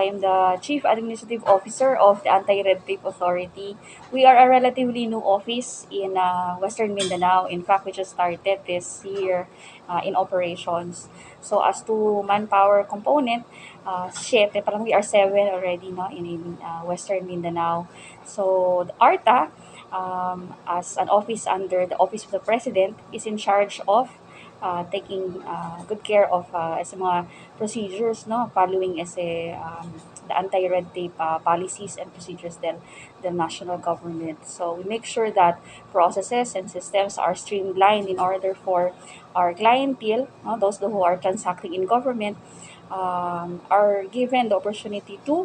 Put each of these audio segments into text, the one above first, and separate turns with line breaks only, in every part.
I am the Chief Administrative Officer of the Anti-Red Tape Authority. We are a relatively new office in Western Mindanao. In fact, we just started this year in operations. So as to manpower component, siyete, parang we are seven already no, in Western Mindanao. So the ARTA, as an office under the Office of the President, is in charge of taking good care of sa mga procedures, no, following the anti-red tape policies and procedures del the national government. So we make sure that processes and systems are streamlined in order for our clientele, no, those who are transacting in government, are given the opportunity to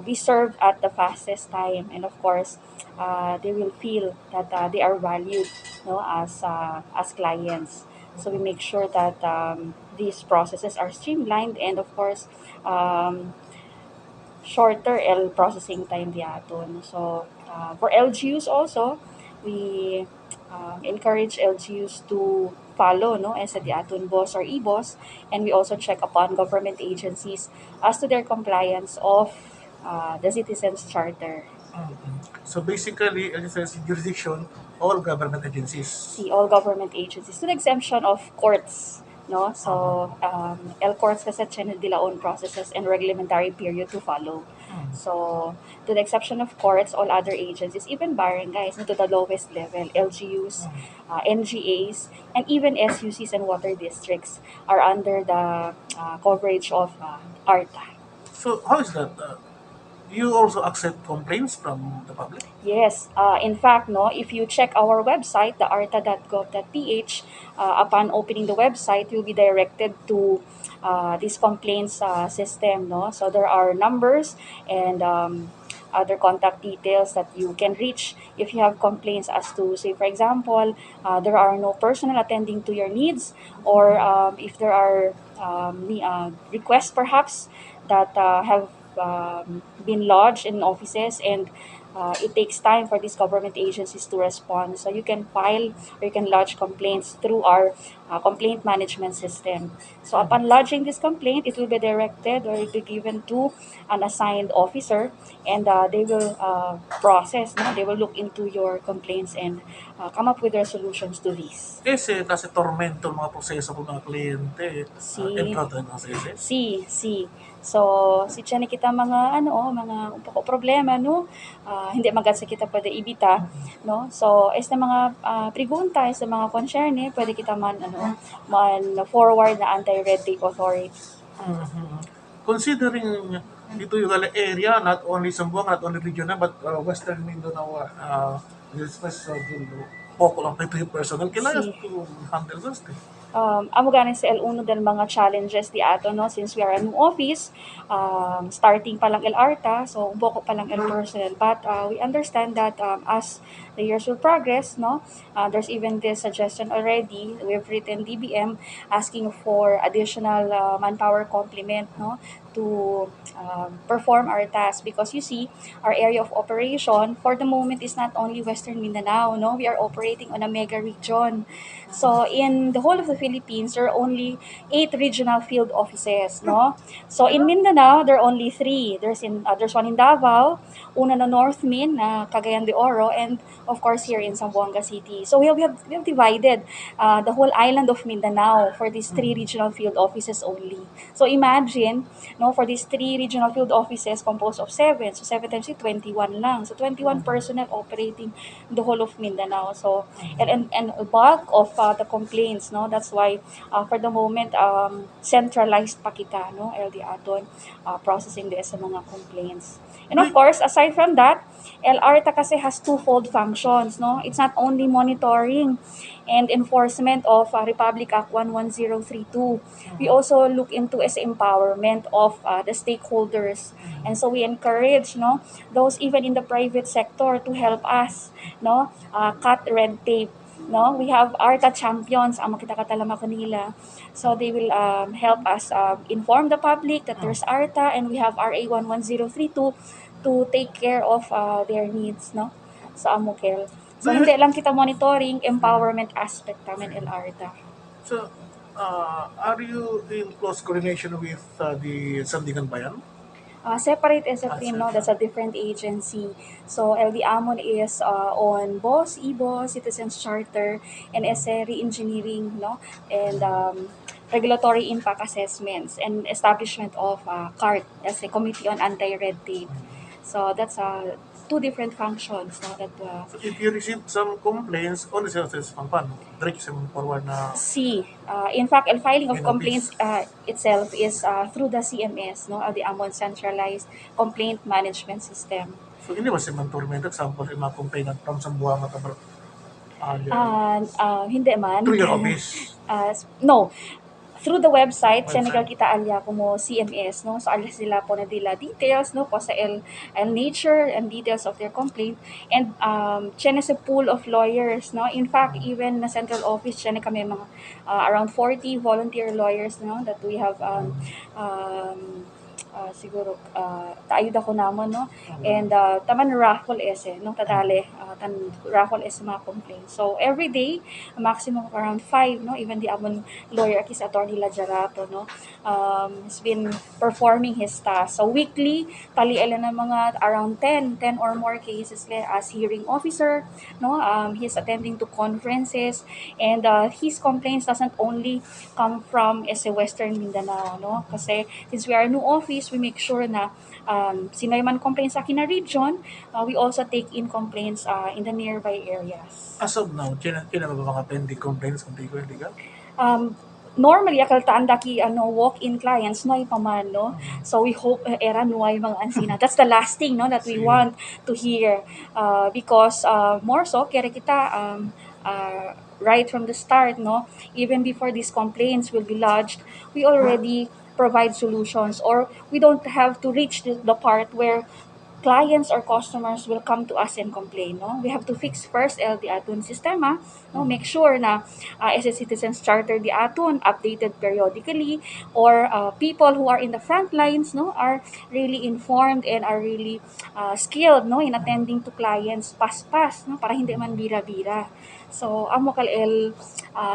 be served at the fastest time, and of course they will feel that they are valued, no, as clients. So we make sure that these processes are streamlined, and of course shorter processing time diaton. So for LGUs also, we encourage LGUs to follow, no, as a diaton boss or e-boss, and we also check upon government agencies as to their compliance of the citizens charter.
So basically, as it says, jurisdiction, all government agencies.
See, all government agencies, to the exemption of courts, no? So, L courts kasi tiyan nila own processes and reglementary period to follow. So, to the exception of courts, all other agencies, even barangays, no, to the lowest level, LGUs, NGAs, and even SUCs and water districts are under the coverage of ARTA.
So how is that? You also accept complaints from the public?
Yes, in fact, no, if you check our website, the arta.gov.ph, upon opening the website, you'll be directed to this complaints system, no? So there are numbers and other contact details that you can reach if you have complaints as to, say, for example, there are no personnel attending to your needs, or if there are requests perhaps that have been lodged in offices, and it takes time for these government agencies to respond. So you can file or you can lodge complaints through our complaint management system. So upon lodging this complaint, it will be directed or it will be given to an assigned officer, and they will process, no? They will look into your complaints and come up with resolutions to these.
Kasi tormento ng mga proseso ng mga kliyente,
Si
entrada ng sese.
si. So, si tiyan kita mga mga problema, no, hindi magad sa kita pwede ibita, no. So, is na mga pregunta sa mga concerne, pwede kita man forward na anti-red tape authority.
Considering dito yung area, not only Zamboanga, not only regional, but Western Mindanao, especially Poco lang ito yung personal, kailangan to handle those things.
Amo ganin sa L1 del mga challenges di ato, no, since we are a new office, starting pa lang LRTA, so boko pa lang L personnel, but we understand that as the years will progress, no, there's even this suggestion already. We've written DBM asking for additional manpower complement, no, to perform our tasks, because you see our area of operation for the moment is not only Western Mindanao, no, we are operating on a mega region. So in the whole of the Philippines, there are only 8 regional field offices, no? So in Mindanao, there are only 3. There's one in Davao, una na WesMin na Cagayan de Oro, and of course here in Zamboanga City. So we have divided the whole island of Mindanao for these 3 regional field offices only. So imagine, no, for these 3 regional field offices composed of 7, so 7 times 8, 21 lang. So 21 personnel operating the whole of Mindanao. So and a bulk of the complaints, no, that's why for the moment centralized pa kita, no, LD aton processing the sa mga complaints. And of course, aside from that, LRTA kasi has twofold functions, no. It's not only monitoring and enforcement of Republic Act 11032. We also look into as empowerment of the stakeholders. And so we encourage, no, those even in the private sector to help us, no, cut red tape. No, we have ARTA champions, ang makita katalama ko nila. So they will help us inform the public that there's ARTA, and we have RA 11032 to take care of their needs, no, sa Amokel. So hindi lang kita monitoring, empowerment aspect namin LRTA.
So, are you in close coordination with the Sandigan Bayan?
Separate as a
Ah,
team, no? That's a different agency. So LD Amon is on BOSS, EBOSS, Citizens Charter, and SE Re-engineering, no? And regulatory impact assessments and establishment of CART as a Committee on Anti-Red Tape. So that's two different functions, no? That
So if you receive some complaints on the sales tax fund, paano? Diretso mo forward na
C. In fact, the filing of
main
complaints
office.
itself is through the CMS, no? The Amon Centralized Complaint Management System.
So ini ba si Mentor example, yung mga complainant from Sambuanga to
Hindi man.
through your office
No, through the website, Senegal
website.
kita alya como CMS, no? So, alas sila po na dila details, no? Po sa el nature and details of their complaint. And, chene sa pool of lawyers, no? In fact, even na central office, chene kami mga around 40 volunteer lawyers, no? That we have, siguro, taayuda ko namon, no? And, taman raffle ese, no? Tadali, tan raffle ese mga complaints. So, every day, a maximum of around 5, no? Even the amon lawyer Akis Attorney Lajarato, no? Has been performing his task. So weekly, talian ng mga around 10 or more cases as hearing officer, no? He's attending to conferences, and his complaints doesn't only come from SA Western Mindanao, no? Kasi since we are a new office, we make sure na sino man complaints sa akin na region, we also take in complaints in the nearby areas.
As of now, kina ba mga pending complaints kung di ko illegal?
Normally akal taanda ki walk-in clients no ipaman no, so we hope era nuay mga ansina, that's the last thing no that we want to hear, because more so kaya kita right from the start, no, even before these complaints will be lodged, we already provide solutions, or we don't have to reach the part where clients or customers will come to us and complain, no? We have to fix first the aton sistema, no? Make sure na as a citizens charter the aton updated periodically, or people who are in the front lines, no, are really informed and are really skilled, no, in attending to clients pas-pas, no, para hindi man bira-bira. So amo kal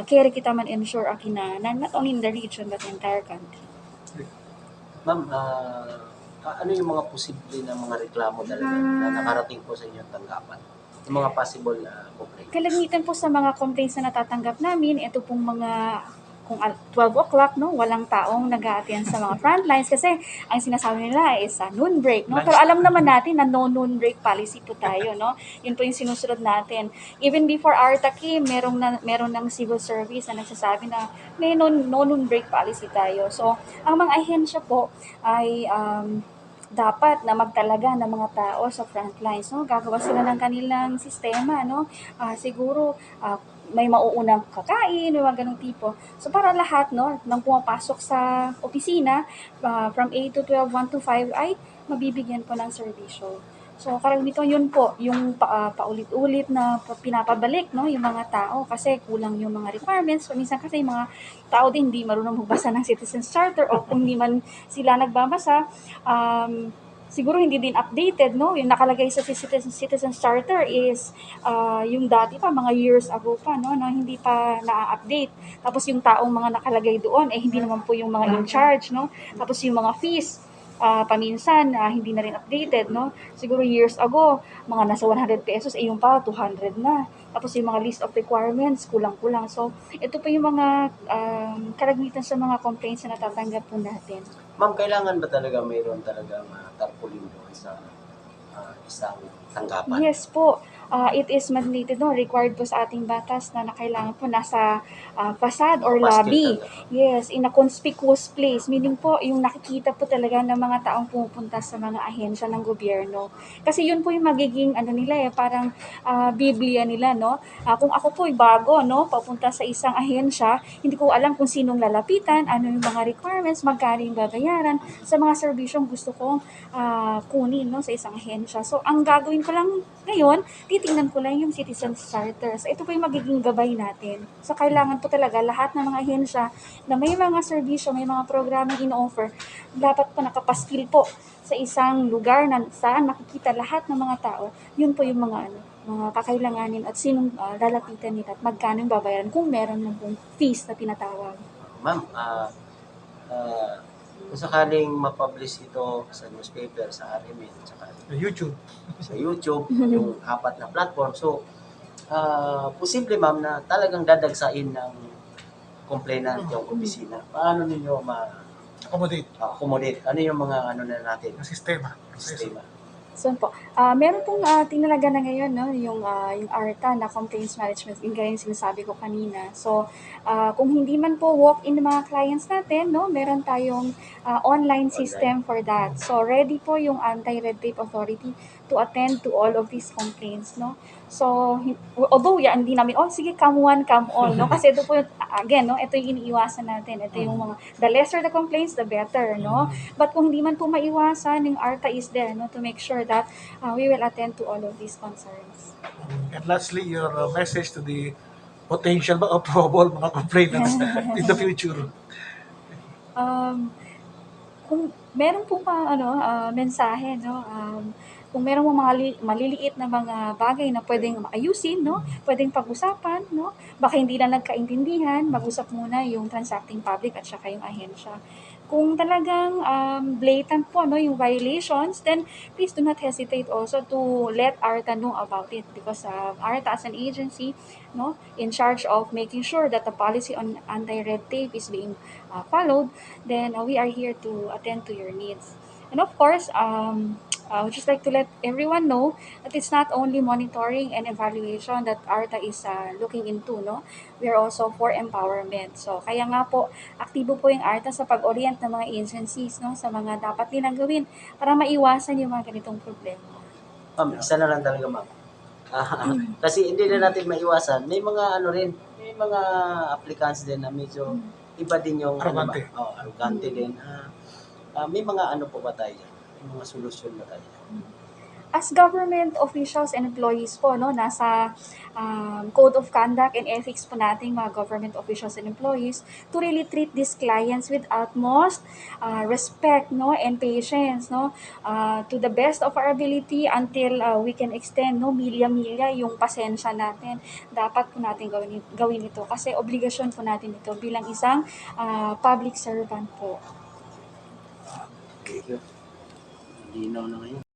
care kita man ensure akina not only in the region but the entire country.
Ma'am, ano yung mga posible na mga reklamo talaga na nakarating po sa inyong tanggapan? Yung mga possible na complaints?
Kalamitan po sa mga complaints na natatanggap namin, ito pong mga kung 12 o'clock, no, walang taong nag-a-attend sa mga frontlines kasi ang sinasabi nila is noon break, no? Pero alam naman natin na no noon break policy po tayo, no? Yun po yung sinusunod natin. Even before Artaki, meron ng civil service na nagsasabi na may no noon break policy tayo. So, ang mga ahensya po ay dapat na magtalaga ng mga tao sa frontlines, no? Gagawa sila ng kanilang sistema, no? Siguro may mauunang kakain, may mga ganong tipo. So para lahat, no, nang pumapasok sa opisina, from 8 to 12, 1 to 5 ay mabibigyan po ng serbisyo. So karamihan yun po, yung paulit-ulit na pinapabalik, no, yung mga tao kasi kulang yung mga requirements. So minsan kasi yung mga tao din hindi marunong magbasa ng Citizens Charter, o kung hindi man sila nagbabasa, siguro hindi din updated, no? Yung nakalagay sa Citizens Charter is yung dati pa, mga years ago pa, no? Na hindi pa na-update. Tapos yung taong mga nakalagay doon, hindi naman po yung mga in charge, no? Tapos yung mga fees, paminsan, hindi na rin updated, no? Siguro years ago, mga nasa 100 pesos, yung pa, 200 na. Tapos yung mga list of requirements, kulang-kulang. So, ito pa yung mga karagmitan sa mga complaints na natatanggap po natin.
Ma'am, kailangan ba talaga mayroon talagang tarpaulin doon sa isang tanggapan?
Yes po. It is mandated, no, required po sa ating batas na kailangan po nasa facade or lobby. Yes, in a conspicuous place. Meaning po, yung nakikita po talaga ng mga taong pumupunta sa mga ahensya ng gobyerno. Kasi yun po yung magiging, nila parang Biblia nila, no? Kung ako po bago, no, papunta sa isang ahensya, hindi ko alam kung sinong lalapitan, ano yung mga requirements, magkano yung babayaran sa mga serbisyong gusto kong kunin, no, sa isang ahensya. So, ang gagawin ko lang ngayon, titingnan ko lang yung Citizens Charters. Ito po yung magiging gabay natin. So, kailangan po talaga lahat ng mga ahensya na may mga serbisyo, may mga programang ino-offer, dapat po nakapaskil po sa isang lugar na saan makikita lahat ng mga tao. Yun po yung mga mga kakailanganin at sinong lalapitan nila at magkano yung babayaran kung meron ng pong fees na tinatawag.
Ma'am, Kung sakaling ma-publish ito sa newspaper, sa RMN, tsaka
YouTube.
sa YouTube, yung 4 na platform. So, posible ma'am na talagang dadagsain ng complainant yung opisina. Paano ninyo
Accommodate
ma-accommodate? Ano yung mga ano na natin,
ang sistema. Proseso.
sistema?
So po, meron pong tinalaga na ngayon, no, yung ARTA na complaints management, yung gaya yung sinasabi ko kanina. So, kung hindi man po walk-in ng mga clients natin, no, meron tayong online system for that. So, ready po yung Anti-Red Tape Authority to attend to all of these complaints, no. So, although yan, hindi namin, oh, sige, come one, come all, no, kasi ito po, again, no, ito yung iniiwasan natin. Ito yung mga, the lesser the complaints, the better, no. But kung hindi man po maiwasan, yung ARTA is there, no, to make sure that we will attend to all of these concerns.
And lastly, your message to the potential ba o probable mga complainants in the future.
Kung meron po pa mensahe, no, kung meron mo mga maliliit na mga bagay na pwedeng ayusin, no, pwedeng pag-usapan, no, baka hindi na nagkaintindihan, mag-usap muna yung transacting public at saka yung ahensya. Kung talagang blatant po, no, yung violations, then please do not hesitate also to let ARTA know about it, because ARTA as an agency, no, in charge of making sure that the policy on anti-red tape is being followed, then we are here to attend to your needs. And of course, I would just like to let everyone know that it's not only monitoring and evaluation that ARTA is looking into, no? We are also for empowerment. So, kaya nga po, aktibo po yung ARTA sa pag-orient ng mga agencies, no, sa mga dapat nilang gawin para maiwasan yung mga ganitong problema.
Ma'am, isa na lang talaga ma'am. Kasi hindi na natin maiwasan. May mga ano rin, may mga applicants din na medyo iba din yung
Arrogante.
Arrogante din. May mga ano po ba tayo? May mga solusyon ba tayo?
As government officials and employees po, no, nasa code of conduct and ethics po nating mga government officials and employees to really treat these clients with utmost respect, no, and patience, no, to the best of our ability until we can extend, no, milya-milya yung pasensya natin. Dapat po natin gawin ito kasi obligasyon po natin ito bilang isang public servant po.
Thank you. Linaw na ngayon.